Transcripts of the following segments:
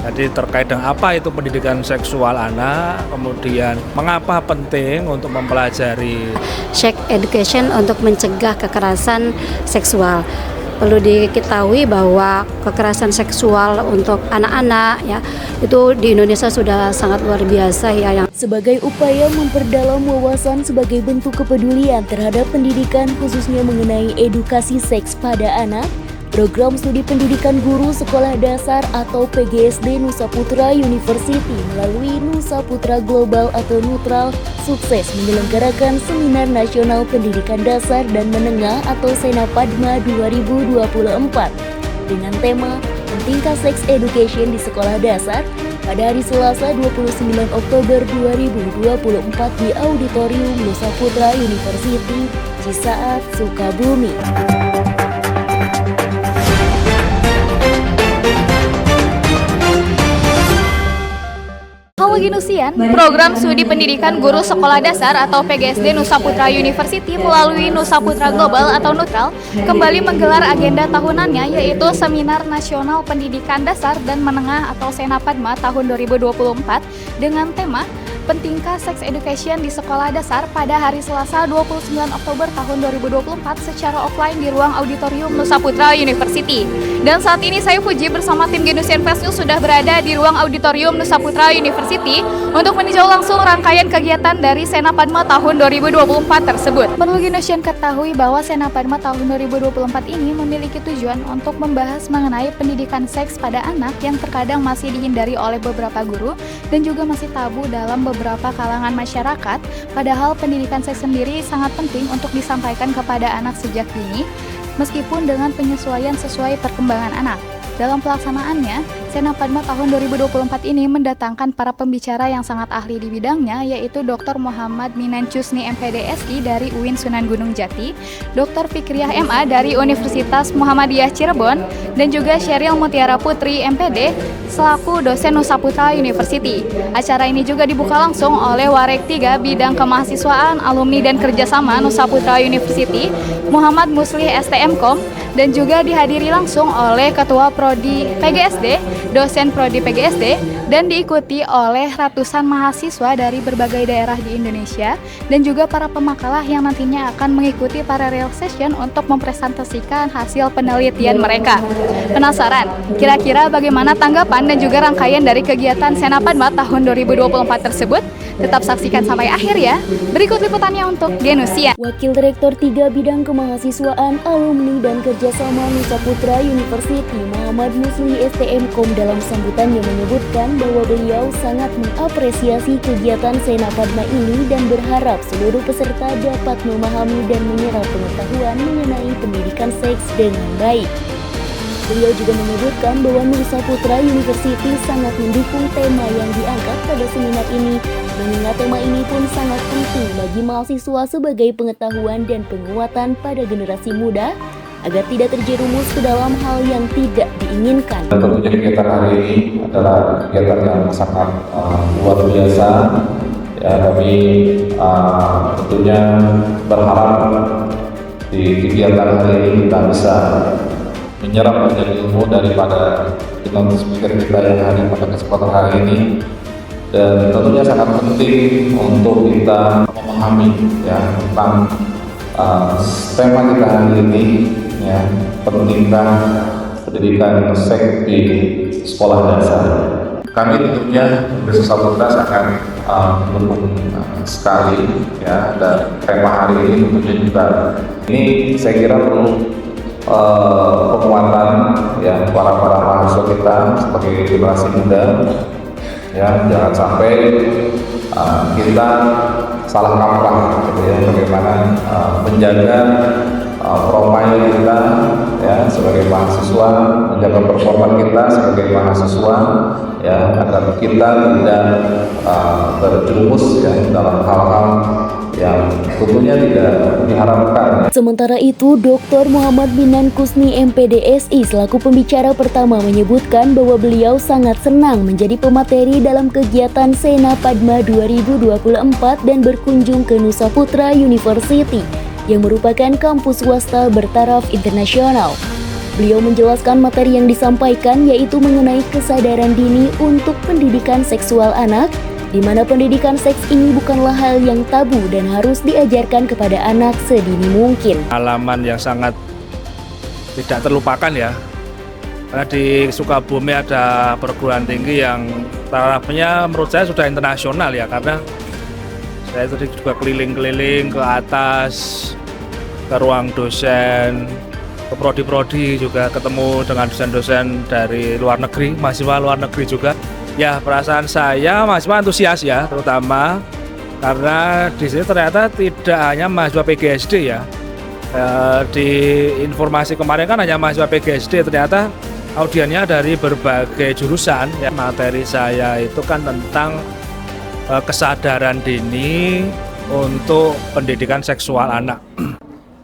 Jadi terkait dengan apa itu pendidikan seksual anak, kemudian mengapa penting untuk mempelajari Sex education untuk mencegah kekerasan seksual. Perlu diketahui bahwa kekerasan seksual untuk anak-anak ya itu di Indonesia sudah sangat luar biasa ya. Sebagai upaya memperdalam wawasan sebagai bentuk kepedulian terhadap pendidikan khususnya mengenai edukasi seks pada anak, Program Studi Pendidikan Guru Sekolah Dasar atau PGSD Nusa Putra University melalui Nusa Putra Global atau Nutral sukses menyelenggarakan Seminar Nasional Pendidikan Dasar dan Menengah atau Senapadma 2024 dengan tema Pentingkah Sex Education di Sekolah Dasar pada hari Selasa 29 Oktober 2024 di Auditorium Nusa Putra University, Cisaat, Sukabumi. Halo Ginusian, Program Studi Pendidikan Guru Sekolah Dasar atau PGSD Nusa Putra University melalui Nusa Putra Global atau Nutral kembali menggelar agenda tahunannya yaitu Seminar Nasional Pendidikan Dasar dan Menengah atau Senapadma tahun 2024 dengan tema Pentingkah Sex Education di Sekolah Dasar pada hari Selasa 29 Oktober tahun 2024 secara offline di ruang auditorium Nusa Putra University. Dan saat ini saya Puji bersama tim Genusian Fest News sudah berada di ruang auditorium Nusa Putra University untuk meninjau langsung rangkaian kegiatan dari Senapadma tahun 2024 tersebut. Perlu Genusian ketahui bahwa Senapadma tahun 2024 ini memiliki tujuan untuk membahas mengenai pendidikan seks pada anak yang terkadang masih dihindari oleh beberapa guru dan juga masih tabu dalam beberapa kalangan masyarakat, padahal pendidikan seks sendiri sangat penting untuk disampaikan kepada anak sejak dini, meskipun dengan penyesuaian sesuai perkembangan anak. Dalam pelaksanaannya, Senapadma tahun 2024 ini mendatangkan para pembicara yang sangat ahli di bidangnya, yaitu Dr. Muhammad Minan Cusni MPDSI dari UIN Sunan Gunung Jati, Dr. Fikriah MA dari Universitas Muhammadiyah Cirebon, dan juga Sheryl Mutiara Putri MPD selaku dosen Nusa Putra University. Acara ini juga dibuka langsung oleh Warek 3 Bidang Kemahasiswaan, Alumni dan Kerjasama Nusa Putra University, Muhammad Muslih STMkom, dan juga dihadiri langsung oleh Ketua Prodi PGSD, dosen Prodi PGSD, dan diikuti oleh ratusan mahasiswa dari berbagai daerah di Indonesia dan juga para pemakalah yang nantinya akan mengikuti paralel session untuk mempresentasikan hasil penelitian mereka. Penasaran? Kira-kira bagaimana tanggapan dan juga rangkaian dari kegiatan Senapadma tahun 2024 tersebut? Tetap saksikan sampai akhir ya. Berikut liputannya untuk Genusia. Wakil Rektor 3 Bidang Kemahasiswaan, Alumni dan Kerjasama Nusa Putra University, Muhammad Muslih STMkom dalam sambutannya menyebutkan bahwa beliau sangat mengapresiasi kegiatan Senapadma ini dan berharap seluruh peserta dapat memahami dan menyerap pengetahuan mengenai pendidikan seks dengan baik. Beliau juga menyebutkan bahwa Nusa Putra University sangat mendukung tema yang diangkat pada seminar ini, mengingat tema ini pun sangat penting bagi mahasiswa sebagai pengetahuan dan penguatan pada generasi muda agar tidak terjerumus ke dalam hal yang tidak diinginkan. Tentunya kegiatan hari ini adalah kegiatan yang sangat luar biasa. Ya, kami tentunya berharap di kegiatan hari ini kita bisa menyerap banyak ilmu daripada keynote speaker kita yang hadir pada kesempatan hari ini, dan tentunya sangat penting untuk kita memahami ya tentang tema kita hari ini ya, pentingkah pendidikan seks di sekolah dasar. Kami tentunya di Nusa Putra sangat mendukung sekali ya, dan tema hari ini tentunya juga ini saya kira perlu penguatan ya para mahasiswa kita sebagai generasi muda ya, jangan sampai kita salah kaprah gitu ya, bagaimana menjaga profil kita ya sebagai mahasiswa, menjaga performa kita sebagai mahasiswa ya, agar kita tidak terjerumus ya dalam hal-hal yang tentunya tidak diharapkan. Sementara itu, Dr. Muhammad Minan Kusni MPDSI selaku pembicara pertama menyebutkan bahwa beliau sangat senang menjadi pemateri dalam kegiatan Senapadma 2024 dan berkunjung ke Nusa Putra University yang merupakan kampus swasta bertaraf internasional. Beliau menjelaskan materi yang disampaikan yaitu mengenai kesadaran dini untuk pendidikan seksual anak, di mana pendidikan seks ini bukanlah hal yang tabu dan harus diajarkan kepada anak sedini mungkin. Pengalaman yang sangat tidak terlupakan ya. Karena di Sukabumi ada perguruan tinggi yang tarafnya menurut saya sudah internasional ya, karena saya tadi juga keliling-keliling ke atas, ke ruang dosen, ke prodi-prodi juga ketemu dengan dosen-dosen dari luar negeri, mahasiswa luar negeri juga. Ya perasaan saya mahasiswa antusias ya, terutama karena di sini ternyata tidak hanya mahasiswa PGSD ya. Di informasi kemarin kan hanya mahasiswa PGSD, ternyata audiennya dari berbagai jurusan ya. Materi saya itu kan tentang kesadaran dini untuk pendidikan seksual anak.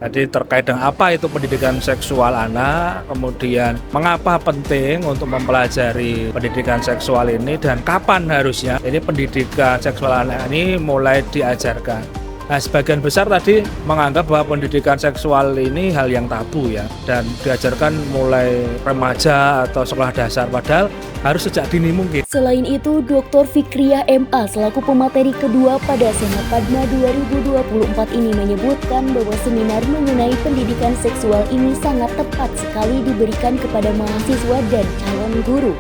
Jadi terkait dengan apa itu pendidikan seksual anak, kemudian mengapa penting untuk mempelajari pendidikan seksual ini dan kapan harusnya ini pendidikan seksual anak ini mulai diajarkan. Nah, sebagian besar tadi menganggap bahwa pendidikan seksual ini hal yang tabu ya, dan diajarkan mulai remaja atau sekolah dasar, padahal harus sejak dini mungkin. Selain itu, Dr. Fikriah MA selaku pemateri kedua pada Senat Padma 2024 ini menyebutkan bahwa seminar mengenai pendidikan seksual ini sangat tepat sekali diberikan kepada mahasiswa dan calon guru.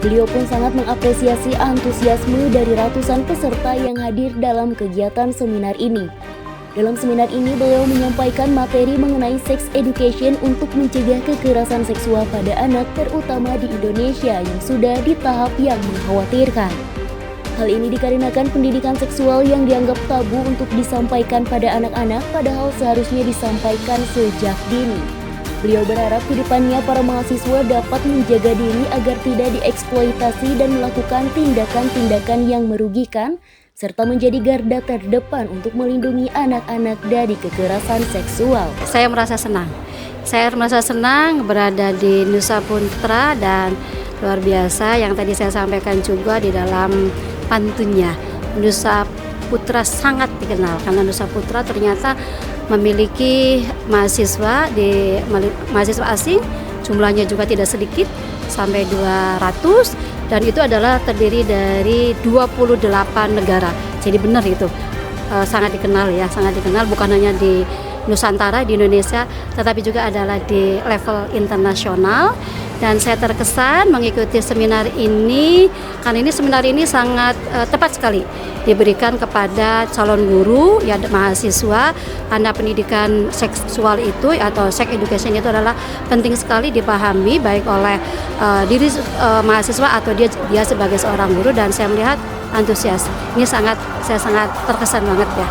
Beliau pun sangat mengapresiasi antusiasme dari ratusan peserta yang hadir dalam kegiatan seminar ini. Dalam seminar ini, beliau menyampaikan materi mengenai sex education untuk mencegah kekerasan seksual pada anak, terutama di Indonesia yang sudah di tahap yang mengkhawatirkan. Hal ini dikarenakan pendidikan seksual yang dianggap tabu untuk disampaikan pada anak-anak, padahal seharusnya disampaikan sejak dini. Beliau berharap ke depannya para mahasiswa dapat menjaga diri agar tidak dieksploitasi dan melakukan tindakan-tindakan yang merugikan, serta menjadi garda terdepan untuk melindungi anak-anak dari kekerasan seksual. Saya merasa senang berada di Nusa Putra dan luar biasa yang tadi saya sampaikan juga di dalam pantunnya. Nusa Putra sangat dikenal karena Nusa Putra ternyata memiliki mahasiswa asing, jumlahnya juga tidak sedikit, sampai 200, dan itu adalah terdiri dari 28 negara. Jadi benar itu sangat dikenal ya, sangat dikenal bukan hanya di Nusantara, di Indonesia, tetapi juga adalah di level internasional. Dan saya terkesan mengikuti seminar ini karena seminar ini sangat tepat sekali diberikan kepada calon guru ya, mahasiswa, karena pendidikan seksual itu atau sex education itu adalah penting sekali dipahami baik oleh diri mahasiswa atau dia sebagai seorang guru, dan saya melihat antusias. Saya sangat terkesan banget ya.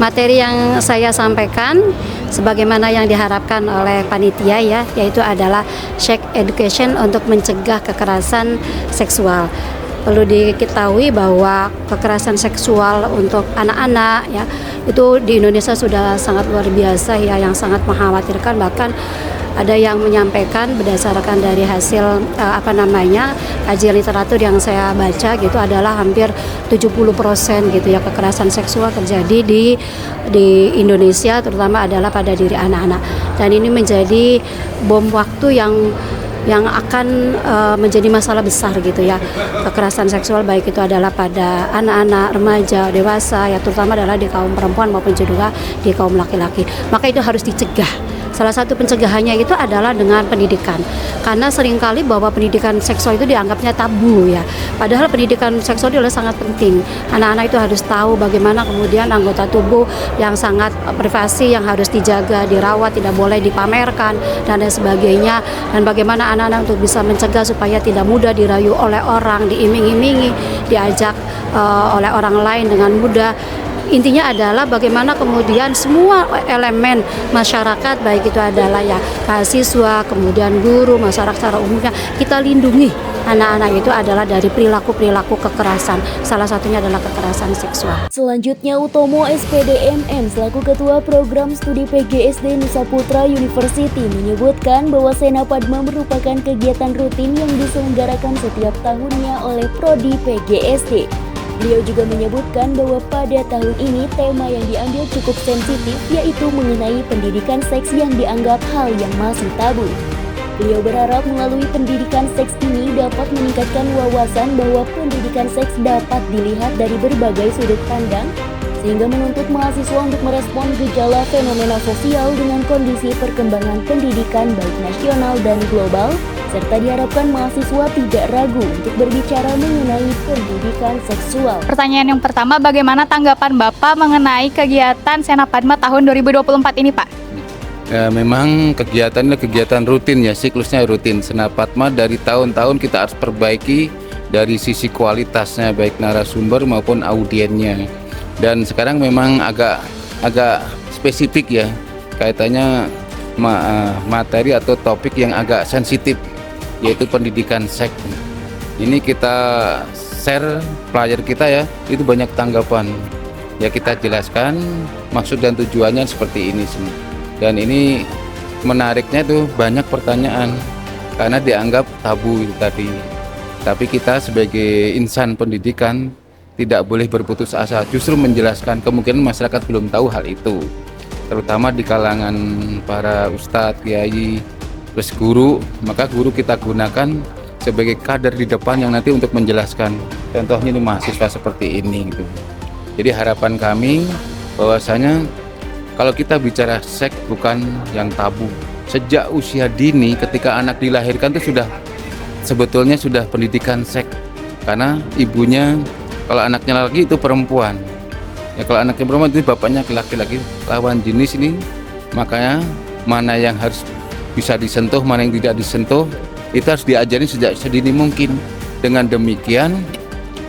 Materi yang saya sampaikan sebagaimana yang diharapkan oleh panitia ya, yaitu adalah sex education untuk mencegah kekerasan seksual. Perlu diketahui bahwa kekerasan seksual untuk anak-anak ya itu di Indonesia sudah sangat luar biasa ya, yang sangat mengkhawatirkan. Bahkan ada yang menyampaikan berdasarkan dari hasil kajian literatur yang saya baca gitu, adalah hampir 70% gitu ya kekerasan seksual terjadi di Indonesia, terutama adalah pada diri anak-anak. Dan ini menjadi bom waktu yang akan menjadi masalah besar gitu ya. Kekerasan seksual baik itu adalah pada anak-anak, remaja, dewasa ya, terutama adalah di kaum perempuan maupun juga di kaum laki-laki. Maka itu harus dicegah. Salah satu pencegahannya itu adalah dengan pendidikan. Karena seringkali bahwa pendidikan seksual itu dianggapnya tabu ya. Padahal pendidikan seksual itu adalah sangat penting. Anak-anak itu harus tahu bagaimana kemudian anggota tubuh yang sangat privasi yang harus dijaga, dirawat, tidak boleh dipamerkan dan lain sebagainya. Dan bagaimana anak-anak untuk bisa mencegah supaya tidak mudah dirayu oleh orang, diiming-imingi, diajak oleh orang lain dengan mudah. Intinya adalah bagaimana kemudian semua elemen masyarakat, baik itu adalah ya mahasiswa, kemudian guru, masyarakat secara umumnya, kita lindungi anak-anak itu adalah dari perilaku-perilaku kekerasan. Salah satunya adalah kekerasan seksual. Selanjutnya, Utomo SPDMM selaku Ketua Program Studi PGSD Nusa Putra University menyebutkan bahwa Sena Padma merupakan kegiatan rutin yang diselenggarakan setiap tahunnya oleh Prodi PGSD. Beliau juga menyebutkan bahwa pada tahun ini tema yang diambil cukup sensitif, yaitu mengenai pendidikan seks yang dianggap hal yang masih tabu. Beliau berharap melalui pendidikan seks ini dapat meningkatkan wawasan bahwa pendidikan seks dapat dilihat dari berbagai sudut pandang, sehingga menuntut mahasiswa untuk merespon gejala fenomena sosial dengan kondisi perkembangan pendidikan baik nasional dan global, serta diharapkan mahasiswa tidak ragu untuk berbicara mengenai pendidikan seksual. Pertanyaan yang pertama, bagaimana tanggapan Bapak mengenai kegiatan Senapadma tahun 2024 ini, Pak? Memang kegiatannya kegiatan rutin ya, siklusnya rutin. Senapadma dari tahun-tahun kita harus perbaiki dari sisi kualitasnya, baik narasumber maupun audiennya. Dan sekarang memang agak spesifik ya, kaitannya materi atau topik yang agak sensitif, yaitu pendidikan seks. Ini kita share player kita ya, itu banyak tanggapan. Ya kita jelaskan maksud dan tujuannya seperti ini semua. Dan ini menariknya tuh banyak pertanyaan karena dianggap tabu itu tadi. Tapi kita sebagai insan pendidikan tidak boleh berputus asa, justru menjelaskan. Kemungkinan masyarakat belum tahu hal itu, terutama di kalangan para ustadz, kiai, terus guru. Maka guru kita gunakan sebagai kader di depan yang nanti untuk menjelaskan. Contohnya ini mahasiswa seperti ini gitu. Jadi harapan kami bahwasanya kalau kita bicara seks bukan yang tabu. Sejak usia dini ketika anak dilahirkan itu sebetulnya sudah pendidikan seks. Karena ibunya, kalau anaknya laki itu perempuan. Ya kalau anaknya perempuan itu bapaknya laki-laki, lawan jenis ini. Makanya mana yang harus bisa disentuh, mana yang tidak disentuh, itu harus diajari sejak sedini mungkin. Dengan demikian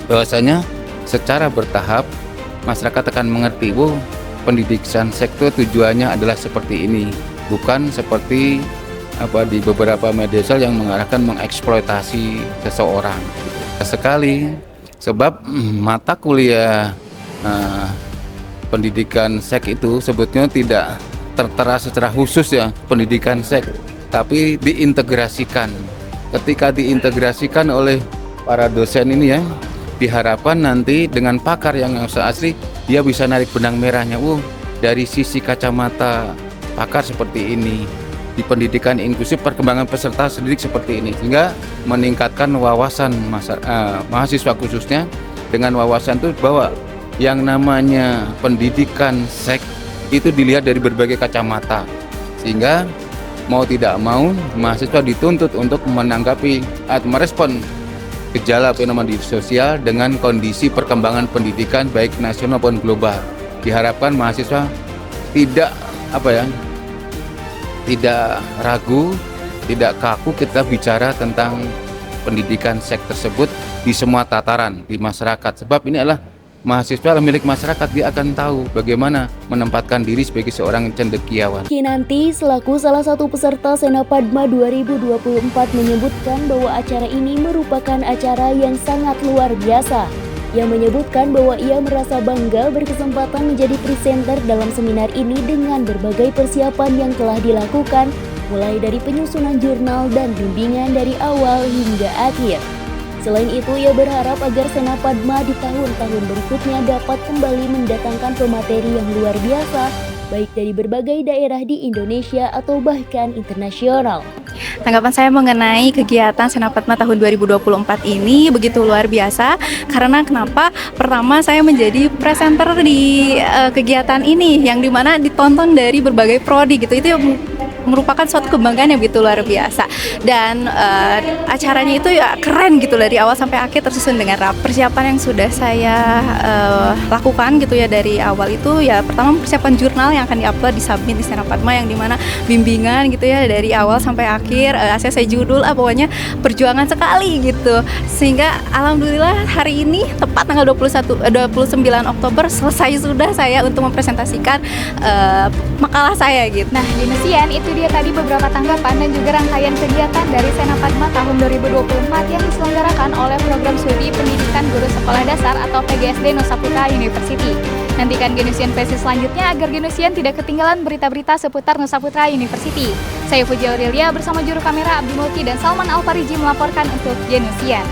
bahwasanya secara bertahap masyarakat akan mengerti, pendidikan seks itu tujuannya adalah seperti ini, bukan seperti di beberapa media sosial yang mengarahkan mengeksploitasi seseorang. Sekali sebab mata kuliah pendidikan seks itu sebetulnya tidak tertera secara khusus ya pendidikan seks, tapi diintegrasikan. Ketika diintegrasikan oleh para dosen ini ya, diharapkan nanti dengan pakar yang asli dia bisa narik benang merahnya. Dari sisi kacamata pakar seperti ini, di pendidikan inklusif perkembangan peserta didik seperti ini, sehingga meningkatkan wawasan mahasiswa khususnya dengan wawasan itu bahwa yang namanya pendidikan seks itu dilihat dari berbagai kacamata, sehingga mau tidak mau mahasiswa dituntut untuk menanggapi atau merespon gejala fenomena di sosial dengan kondisi perkembangan pendidikan baik nasional maupun global. Diharapkan mahasiswa tidak ragu, tidak kaku kita bicara tentang pendidikan seks tersebut di semua tataran di masyarakat. Sebab ini adalah mahasiswa milik masyarakat, dia akan tahu bagaimana menempatkan diri sebagai seorang cendekiawan. Kinanti selaku salah satu peserta Senapadma 2024 menyebutkan bahwa acara ini merupakan acara yang sangat luar biasa. Ia menyebutkan bahwa ia merasa bangga berkesempatan menjadi presenter dalam seminar ini dengan berbagai persiapan yang telah dilakukan, mulai dari penyusunan jurnal dan bimbingan dari awal hingga akhir. Selain itu, ia berharap agar Senapadma di tahun-tahun berikutnya dapat kembali mendatangkan pemateri yang luar biasa, baik dari berbagai daerah di Indonesia atau bahkan internasional. Tanggapan saya mengenai kegiatan Senapadma tahun 2024 ini begitu luar biasa. Karena kenapa? Pertama, saya menjadi presenter di kegiatan ini yang dimana ditonton dari berbagai prodi gitu. Itu merupakan suatu kebanggaan yang begitu luar biasa. Dan acaranya itu ya keren gitu dari awal sampai akhir, tersusun dengan rapi. Persiapan yang sudah saya lakukan gitu ya dari awal itu ya, pertama persiapan jurnal yang akan diupload di submit di Senapadma, yang dimana bimbingan gitu ya dari awal sampai akhir. Saya judul pokoknya perjuangan sekali gitu, sehingga alhamdulillah hari ini tepat tanggal 29 Oktober selesai sudah saya untuk mempresentasikan makalah saya gitu. Nah, Genusian, itu dia tadi beberapa tanggapan dan juga rangkaian kegiatan dari Senapadma tahun 2024 yang diselenggarakan oleh Program Studi Pendidikan Guru Sekolah Dasar atau PGSD Nusa Putra University. Nantikan Genusian versi selanjutnya agar Genusian tidak ketinggalan berita-berita seputar Nusa Putra University. Saya Puji Aurelia bersama juru kamera Abdi Mulki dan Salman Alfariji melaporkan untuk Genusian.